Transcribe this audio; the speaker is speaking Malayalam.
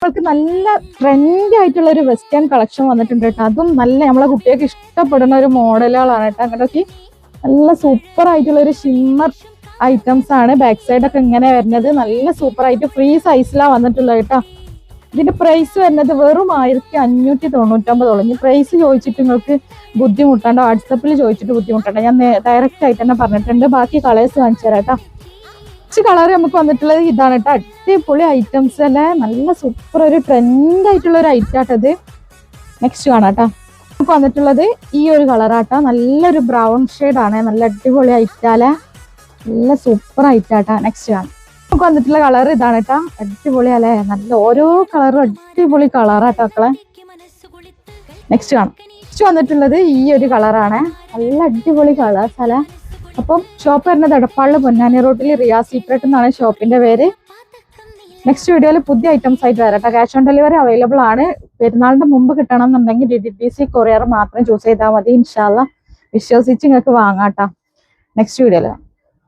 നിങ്ങൾക്ക് നല്ല ട്രെൻഡി ആയിട്ടുള്ള ഒരു വെസ്റ്റേൺ കളക്ഷൻ വന്നിട്ടുണ്ട് കേട്ടോ. അതും നല്ല നമ്മളെ കുട്ടികൾക്ക് ഇഷ്ടപ്പെടുന്ന ഒരു മോഡലുകളാണ് കേട്ടോ. അങ്ങോട്ടൊക്കെ നല്ല സൂപ്പർ ആയിട്ടുള്ള ഒരു ഷിമ്മർ ഐറ്റംസ് ആണ്. ബാക്ക് സൈഡ് ഒക്കെ ഇങ്ങനെ വരുന്നത് നല്ല സൂപ്പർ ആയിട്ട് ഫ്രീ സൈസിലാണ് വന്നിട്ടുള്ളത് കേട്ടോ. ഇതിന്റെ പ്രൈസ് വരുന്നത് വെറും 1599. ഇനി പ്രൈസ് ചോദിച്ചിട്ട് നിങ്ങൾക്ക് ബുദ്ധിമുട്ടാണ്ടോ, വാട്സപ്പിൽ ചോദിച്ചിട്ട് ബുദ്ധിമുട്ടാണ്ടോ, ഞാൻ ഡയറക്റ്റ് ആയിട്ട് തന്നെ പറഞ്ഞിട്ടുണ്ട്. ബാക്കി കളേഴ്സ് കാണിച്ചു തരാം കേട്ടോ. കളർ നമുക്ക് വന്നിട്ടുള്ളത് ഇതാണ് കേട്ടോ. അടിപൊളി ഐറ്റംസ് അല്ലേ, നല്ല സൂപ്പർ ഒരു ട്രെൻഡ് ആയിട്ടുള്ള ഒരു ഐറ്റം ആട്ടത്. നെക്സ്റ്റ് കാണാം കേട്ടോ. നമുക്ക് വന്നിട്ടുള്ളത് ഈ ഒരു കളറാട്ടോ. നല്ലൊരു ബ്രൗൺ ഷെയ്ഡാണ്, നല്ല അടിപൊളി ഐറ്റാലേ, നല്ല സൂപ്പർ ഐറ്റാട്ടാ. നെക്സ്റ്റ് കാണാം. നമുക്ക് വന്നിട്ടുള്ള കളർ ഇതാണ് കേട്ടോ. അടിപൊളി അല്ലേ, നല്ല ഓരോ കളറും അടിപൊളി കളറാട്ടോ മക്കളെ. നെക്സ്റ്റ് കാണാം. നെക്സ്റ്റ് വന്നിട്ടുള്ളത് ഈ ഒരു കളറാണ്, നല്ല അടിപൊളി കളേഴ്സ് അല്ലേ. അപ്പം ഷോപ്പ് വരുന്നത് എടപ്പാളിൽ പൊന്നാനി റോഡിൽ റിയാ സീക്രട്ട് എന്നാണ് ഷോപ്പിന്റെ പേര്. നെക്സ്റ്റ് വീഡിയോയിൽ പുതിയ ഐറ്റംസ് ആയിട്ട് വരട്ടെ. ക്യാഷ് ഓൺ ഡെലിവറി അവൈലബിൾ ആണ്. പെരുന്നാളിന്റെ മുമ്പ് കിട്ടണം എന്നുണ്ടെങ്കിൽ DTDC കൊറിയർ മാത്രം ചൂസ് ചെയ്താൽ മതി. ഇൻഷാല്ല വിശ്വസിച്ച് നിങ്ങൾക്ക് വാങ്ങാട്ടോ. നെക്സ്റ്റ് വീഡിയോയിൽ